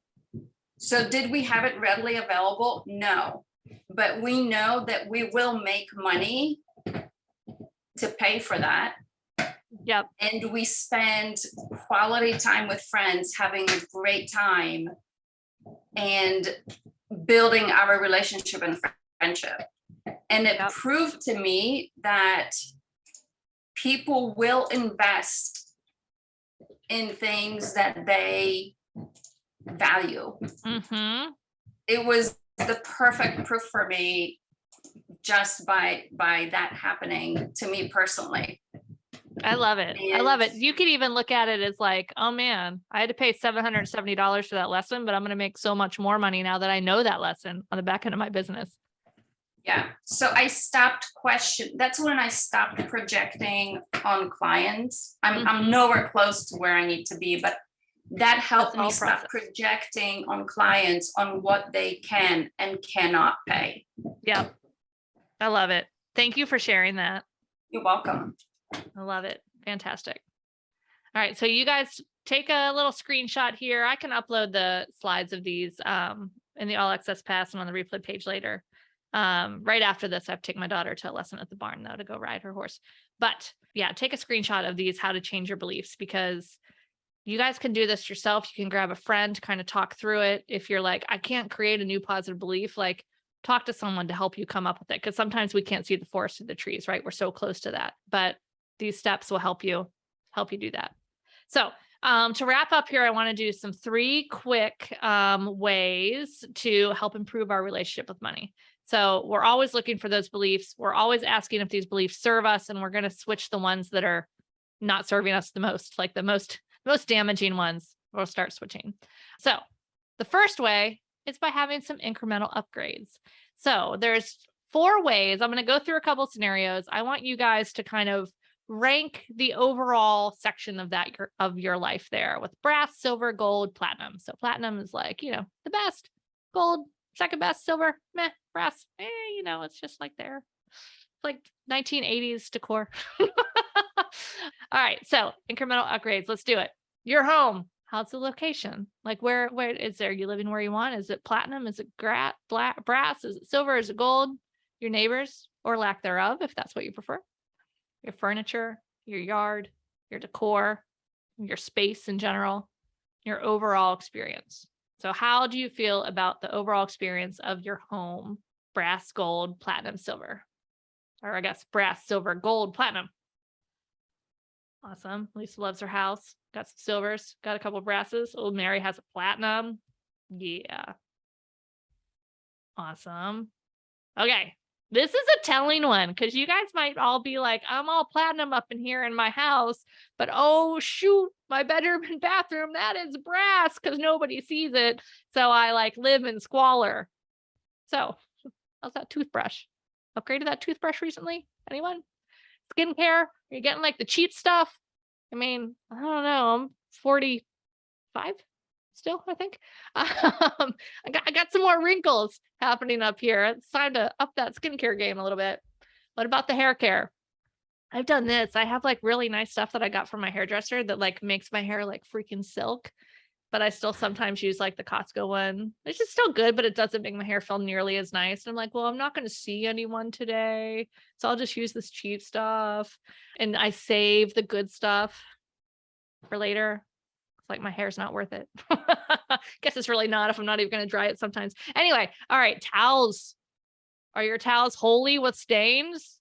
So did we have it readily available? No, but we know that we will make money to pay for that. Yep. And we spend quality time with friends, having a great time, and building our relationship and friendship. And it proved to me that people will invest in things that they value. Mm-hmm. It was the perfect proof for me, just by that happening to me personally. I love it. I love it. You could even look at it as like, oh man, I had to pay $770 for that lesson, but I'm going to make so much more money now that I know that lesson on the back end of my business. Yeah. So I stopped that's when I stopped projecting on clients. I'm nowhere close to where I need to be, but that helped me stop projecting on clients on what they can and cannot pay. Yeah. I love it. Thank you for sharing that. You're welcome. I love it. Fantastic. All right. So you guys take a little screenshot here. I can upload the slides of these in the All Access Pass and on the replay page later. Right after this, I have to take my daughter to a lesson at the barn though, to go ride her horse. But yeah, take a screenshot of these, how to change your beliefs, because you guys can do this yourself. You can grab a friend to kind of talk through it. If you're like, I can't create a new positive belief, like talk to someone to help you come up with it. Because sometimes we can't see the forest through the trees, right? We're so close to that. But these steps will help you do that. So to wrap up here, I want to do some 3 quick ways to help improve our relationship with money. So we're always looking for those beliefs. We're always asking if these beliefs serve us, and we're going to switch the ones that are not serving us the most, like the most damaging ones. We'll start switching. So the first way is by having some incremental upgrades. So there's 4 ways. I'm going to go through a couple scenarios. I want you guys to kind of rank the overall section of that of your life there with brass, silver, gold, platinum. So platinum is like, the best. Gold, second best. Silver, meh. Brass, it's just like there. It's like 1980s decor. All right, so incremental upgrades. Let's do it. Your home. How's the location? Like where is there? You living where you want? Is it platinum? Is it brass? Is it silver? Is it gold? Your neighbors or lack thereof, if that's what you prefer. Your furniture, your yard, your decor, your space in general, your overall experience. So how do you feel about the overall experience of your home? Brass, gold, platinum, silver. Or I guess brass, silver, gold, platinum. Awesome. Lisa loves her house. Got some silvers. Got a couple of brasses. Old Mary has a platinum. Yeah. Awesome. Okay. This is a telling one because you guys might all be like, I'm all platinum up in here in my house, but oh shoot, my bedroom and bathroom, that is brass because nobody sees it. So I like live in squalor. So how's that toothbrush? Upgraded that toothbrush recently? Anyone? Skincare? Are you getting like the cheap stuff? I mean, I don't know. I'm 45 still, I think. I got some more wrinkles happening up here. It's time to up that skincare game a little bit. What about the hair care? I've done this. I have like really nice stuff that I got from my hairdresser that like makes my hair like freaking silk. But I still sometimes use like the Costco one, which is still good, but it doesn't make my hair feel nearly as nice. And I'm like, well, I'm not going to see anyone today. So I'll just use this cheap stuff. And I save the good stuff for later. It's like my hair's not worth it. Guess it's really not if I'm not even going to dry it sometimes. Anyway, all right, towels. Are your towels holy with stains?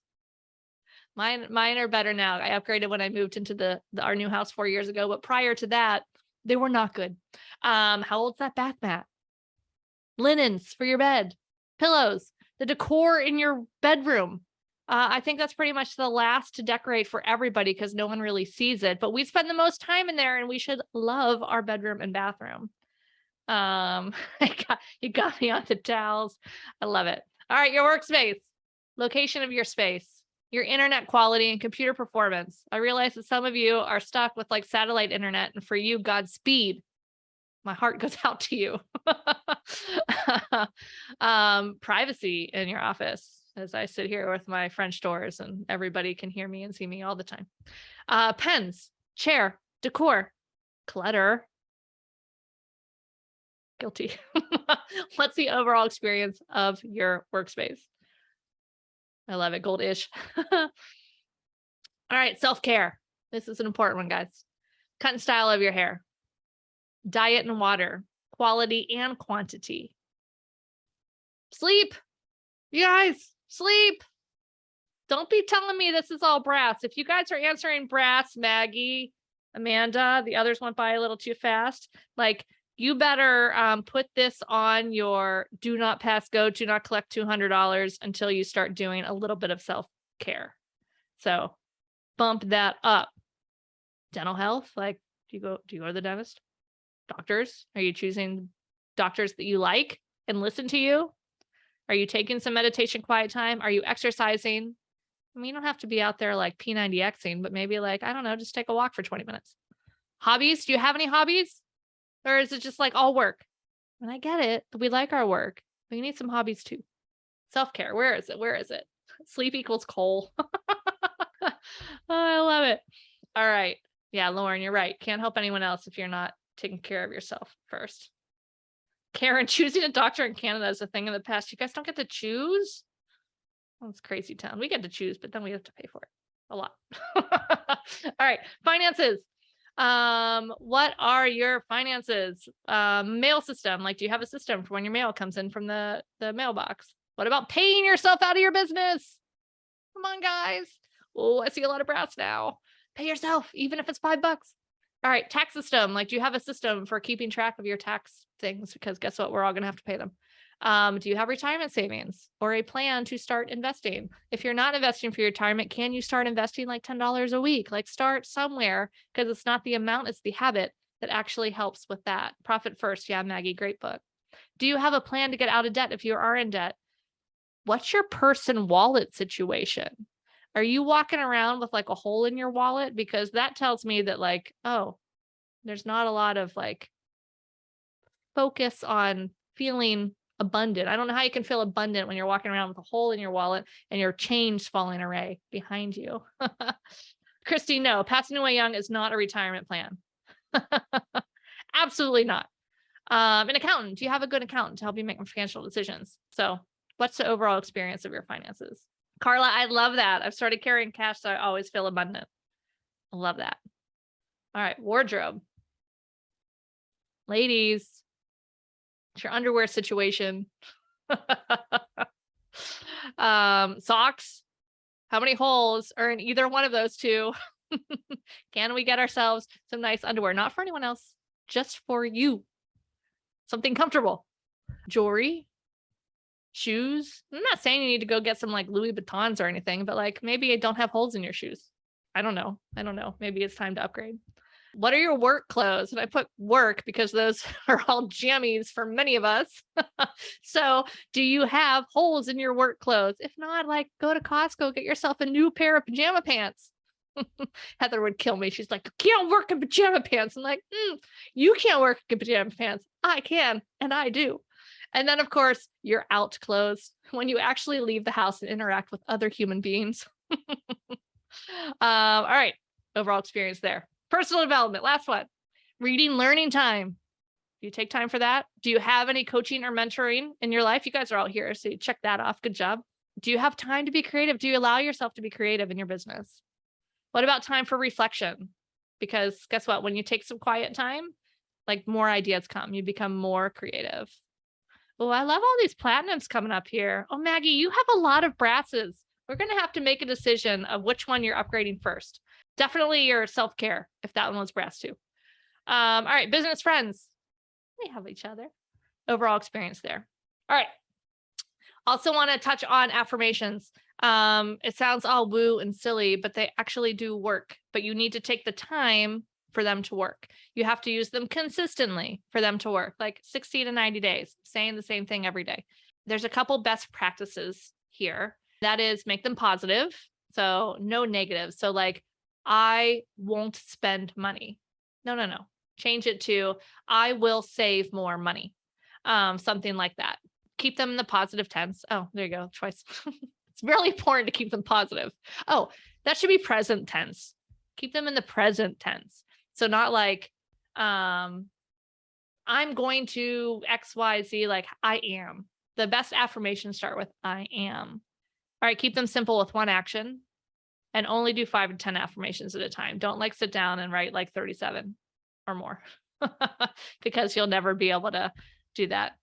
Mine are better now. I upgraded when I moved into our new house 4 years ago, but prior to that, they were not good. How old's that bath mat? Linens for your bed, pillows, the decor in your bedroom. I think that's pretty much the last to decorate for everybody because no one really sees it, but we spend the most time in there and we should love our bedroom and bathroom. You got me on the towels. I love it. All right, your workspace, location of your space, your internet quality and computer performance. I realize that some of you are stuck with like satellite internet, and for you, Godspeed. My heart goes out to you. Privacy in your office as I sit here with my French doors and everybody can hear me and see me all the time. Pens, chair, decor, clutter. Guilty. What's the overall experience of your workspace? I love it. Gold-ish. All right. Self-care. This is an important one, guys. Cut and style of your hair. Diet and water. Quality and quantity. Sleep. You guys, sleep. Don't be telling me this is all brass. If you guys are answering brass, Maggie, Amanda, the others went by a little too fast. Like, you better put this on your do not pass go, do not collect $200 until you start doing a little bit of self-care. So bump that up. Dental health, like do you go to the dentist? Doctors, are you choosing doctors that you like and listen to you? Are you taking some meditation quiet time? Are you exercising? I mean, you don't have to be out there like P90Xing, but maybe like, I don't know, just take a walk for 20 minutes. Hobbies, do you have any hobbies? Or is it just like all work? And I get it. We like our work. But you need some hobbies too. Self-care. Where is it? Where is it? Sleep equals coal. Oh, I love it. All right. Yeah, Lauren, you're right. Can't help anyone else if you're not taking care of yourself first. Karen, choosing a doctor in Canada is a thing in the past. You guys don't get to choose? Well, it's crazy town. We get to choose, but then we have to pay for it. a lot. All right, finances. What are your finances? Mail system. Like, do you have a system for when your mail comes in from the mailbox? What about paying yourself out of your business? Come on, guys. Oh, I see a lot of brass now. Pay yourself, even if it's $5. All right, tax system. Like, do you have a system for keeping track of your tax things? Because guess what? We're all going to have to pay them. Do you have retirement savings or a plan to start investing? If you're not investing for your retirement, can you start investing like $10 a week? Like, start somewhere, because it's not the amount, it's the habit that actually helps with that. Profit First. Yeah, Maggie, great book. Do you have a plan to get out of debt if you are in debt? What's your purse and wallet situation? Are you walking around with like a hole in your wallet? Because that tells me that, like, oh, there's not a lot of like focus on feeling abundant. I don't know how you can feel abundant when you're walking around with a hole in your wallet and your change falling array behind you. Christy, no, passing away young is not a retirement plan. Absolutely not. An accountant. Do you have a good accountant to help you make financial decisions? So what's the overall experience of your finances? Carla, I love that. I've started carrying cash, so I always feel abundant. I love that. All right, wardrobe. Ladies, it's your underwear situation. Socks. How many holes are in either one of those two? Can we get ourselves some nice underwear? Not for anyone else, just for you. Something comfortable. Jewelry, shoes. I'm not saying you need to go get some like Louis Vuittons or anything, but like maybe don't have holes in your shoes. I don't know. Maybe it's time to upgrade. What are your work clothes? And I put work because those are all jammies for many of us. So do you have holes in your work clothes? If not, like, go to Costco, get yourself a new pair of pajama pants. Heather would kill me. She's like, you can't work in pajama pants. I'm like, you can't work in pajama pants. I can, and I do. And then, of course, your out clothes when you actually leave the house and interact with other human beings. All right. Overall experience there. Personal development. Last one. Reading, learning time. Do you take time for that? Do you have any coaching or mentoring in your life? You guys are all here, so you check that off. Good job. Do you have time to be creative? Do you allow yourself to be creative in your business? What about time for reflection? Because guess what? When you take some quiet time, like, more ideas come. You become more creative. Oh, I love all these platinums coming up here. Oh, Maggie, you have a lot of brasses. We're going to have to make a decision of which one you're upgrading first. Definitely your self-care, if that one was brass too. All right, business friends. We have each other. Overall experience there. All right. Also want to touch on affirmations. It sounds all woo and silly, but they actually do work. But you need to take the time for them to work. You have to use them consistently for them to work, like 60 to 90 days, saying the same thing every day. There's a couple best practices here. That is, make them positive. So no negative. So like, I won't spend money. No. Change it to, I will save more money. Something like that. Keep them in the positive tense. Oh, there you go. Twice. It's really important to keep them positive. Oh, that should be present tense. Keep them in the present tense. So not like, I'm going to X, Y, Z, like I am. The best affirmations start with I am. All right, keep them simple with one action and only do 5 to 10 affirmations at a time. Don't like sit down and write like 37 or more because you'll never be able to do that.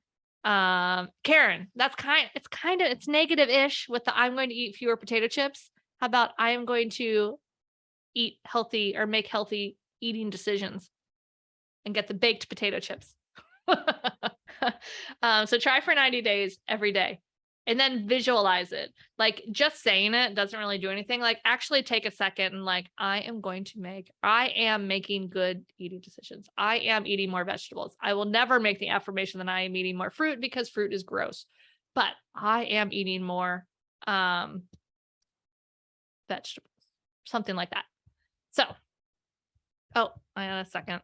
Karen, it's negative-ish with the I'm going to eat fewer potato chips. How about I am going to eat healthy or make healthy eating decisions and get the baked potato chips. So try for 90 days every day and then visualize it. Like, just saying it doesn't really do anything. Like, actually take a second and like, I am making good eating decisions. I am eating more vegetables. I will never make the affirmation that I am eating more fruit because fruit is gross, but I am eating more vegetables, something like that. So, oh, I had a second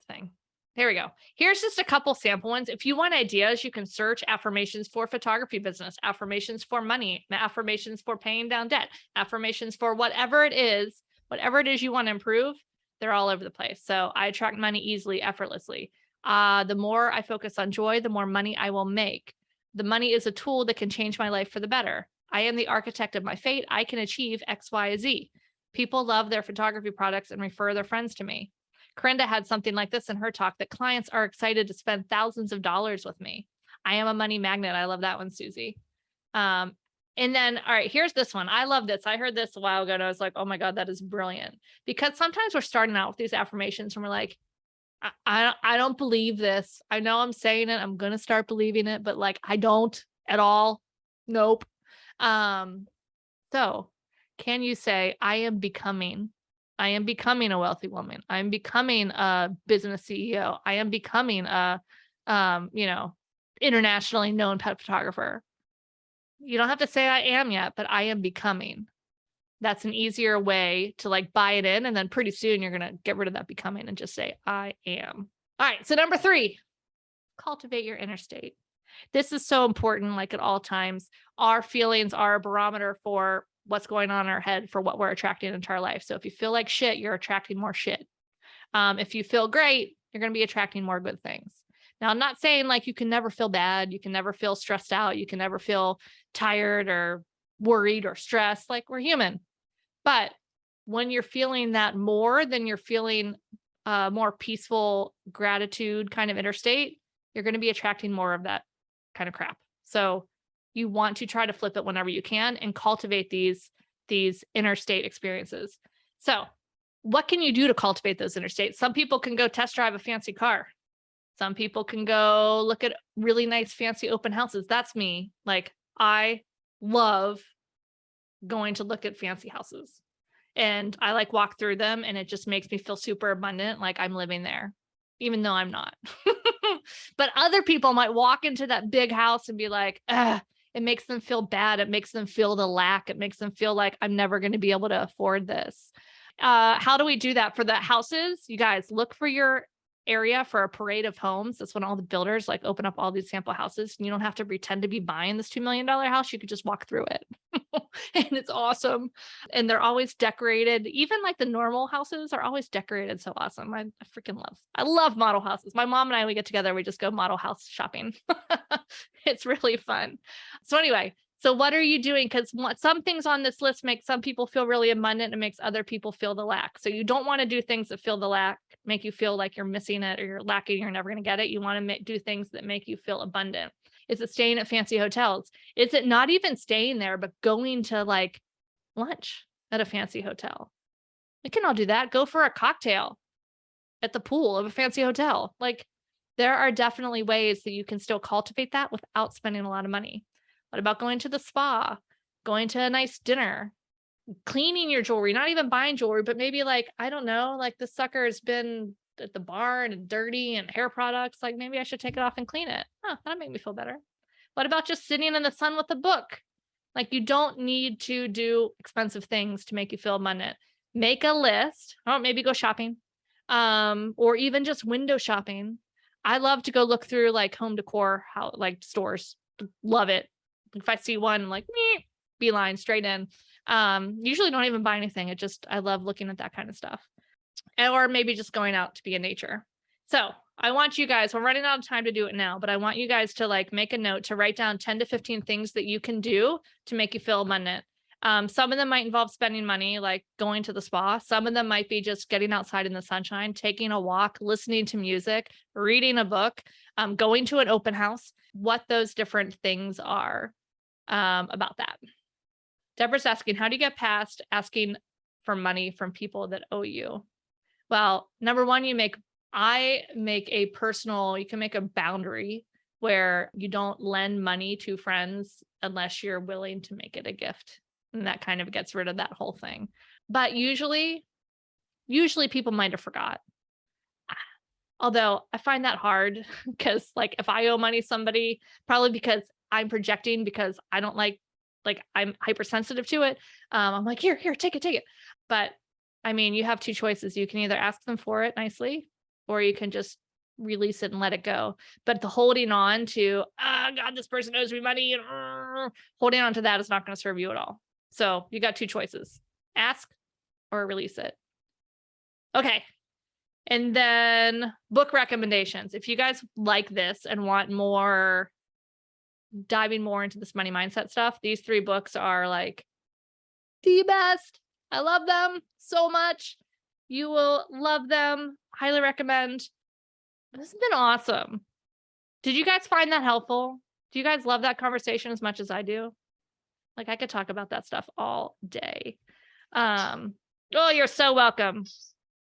thing. There we go. Here's just a couple sample ones. If you want ideas, you can search affirmations for photography business, affirmations for money, affirmations for paying down debt, affirmations for whatever it is you want to improve. They're all over the place. So I attract money easily, effortlessly. The more I focus on joy, the more money I will make. The money is a tool that can change my life for the better. I am the architect of my fate. I can achieve X, Y, Z. People love their photography products and refer their friends to me. Corinda had something like this in her talk, that clients are excited to spend thousands of dollars with me. I am a money magnet. I love that one, Susie. And then, all right, here's this one. I love this. I heard this a while ago and I was like, oh my God, that is brilliant. Because sometimes we're starting out with these affirmations and we're like, I don't believe this. I know I'm saying it. I'm going to start believing it, but like, I don't at all. Nope. So can you say, I am becoming a wealthy woman. I'm becoming a business CEO. I am becoming a, internationally known pet photographer. You don't have to say I am yet, but I am becoming. That's an easier way to like buy it in. And then pretty soon you're going to get rid of that becoming and just say, I am. All right. So number 3, cultivate your inner state. This is so important. Like at all times, our feelings are a barometer for what's going on in our head, for what we're attracting into our life. So if you feel like shit, you're attracting more shit. If you feel great, you're going to be attracting more good things. Now, I'm not saying like you can never feel bad. You can never feel stressed out. You can never feel tired or worried or stressed. Like, we're human. But when you're feeling that more than you're feeling more peaceful gratitude kind of inner state, you're going to be attracting more of that kind of crap. So you want to try to flip it whenever you can and cultivate these inner state experiences. So what can you do to cultivate those inner states? Some people can go test drive a fancy car. Some people can go look at really nice, fancy open houses. That's me. Like, I love going to look at fancy houses, and I like walk through them, and it just makes me feel super abundant. Like I'm living there, even though I'm not. But other people might walk into that big house and be like, it makes them feel bad. It makes them feel the lack. It makes them feel like I'm never going to be able to afford this. How do we do that for the houses? You guys, look for your area for a parade of homes. That's when all the builders like open up all these sample houses, and you don't have to pretend to be buying this $2 million house. You could just walk through it. And it's awesome. And they're always decorated. Even like the normal houses are always decorated so awesome. I love model houses. My mom and I, we get together, we just go model house shopping. It's really fun. So anyway, so what are you doing? Because some things on this list make some people feel really abundant and makes other people feel the lack. So you don't want to do things that feel the lack, make you feel like you're missing it or you're lacking, you're never going to get it. You want to do things that make you feel abundant. Is it staying at fancy hotels? Is it not even staying there, but going to like lunch at a fancy hotel? We can all do that. Go for a cocktail at the pool of a fancy hotel. Like, there are definitely ways that you can still cultivate that without spending a lot of money. What about going to the spa, going to a nice dinner, cleaning your jewelry, not even buying jewelry, but maybe like, I don't know, like this sucker has been at the bar and dirty and hair products. Like, maybe I should take it off and clean it. That'd make me feel better. What about just sitting in the sun with a book? Like, you don't need to do expensive things to make you feel abundant. Make a list. Maybe go shopping, or even just window shopping. I love to go look through like home decor, like stores. Love it. If I see one, like beeline straight in. Usually don't even buy anything. I love looking at that kind of stuff. Or maybe just going out to be in nature. So I want you guys, we're running out of time to do it now, but I want you guys to like make a note to write down 10 to 15 things that you can do to make you feel abundant. Some of them might involve spending money, like going to the spa. Some of them might be just getting outside in the sunshine, taking a walk, listening to music, reading a book, going to an open house, what those different things are about that. Deborah's asking, how do you get past asking for money from people that owe you? Well, number one, you can make a boundary where you don't lend money to friends unless you're willing to make it a gift. And that kind of gets rid of that whole thing. But usually people might have forgot. Although I find that hard because like if I owe money to somebody, probably because I'm projecting, because I don't like I'm hypersensitive to it. I'm like, here, take it. But I mean, you have two choices. You can either ask them for it nicely, or you can just release it and let it go. But the holding on to, God, this person owes me money, and holding on to that is not going to serve you at all. So you got two choices: ask or release it. Okay. And then book recommendations. If you guys like this and want more, diving more into this money mindset stuff, these 3 books are like the best. I love them so much. You will love them. Highly recommend. This has been awesome. Did you guys find that helpful? Do you guys love that conversation as much as I do? Like, I could talk about that stuff all day. Oh, you're so welcome.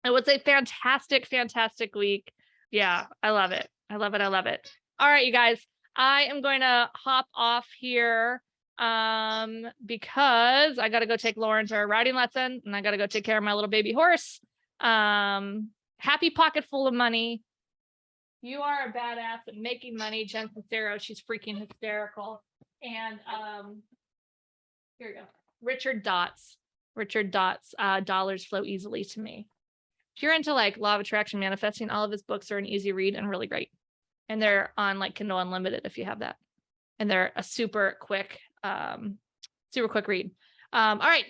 It was a fantastic, fantastic week. Yeah, I love it. I love it. I love it. All right, you guys, I am going to hop off here because I got to go take Lauren to her riding lesson and I got to go take care of my little baby horse. Happy pocket full of money. You are a badass at making money. Jen Sincero, she's freaking hysterical. And here we go. Richard Dots, dollars flow easily to me. If you're into like law of attraction manifesting, all of his books are an easy read and really great. And they're on like Kindle Unlimited if you have that. And they're a super quick read. All right,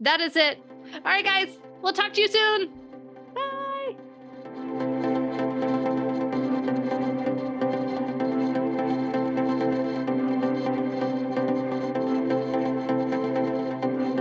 that is it. All right, guys, we'll talk to you soon.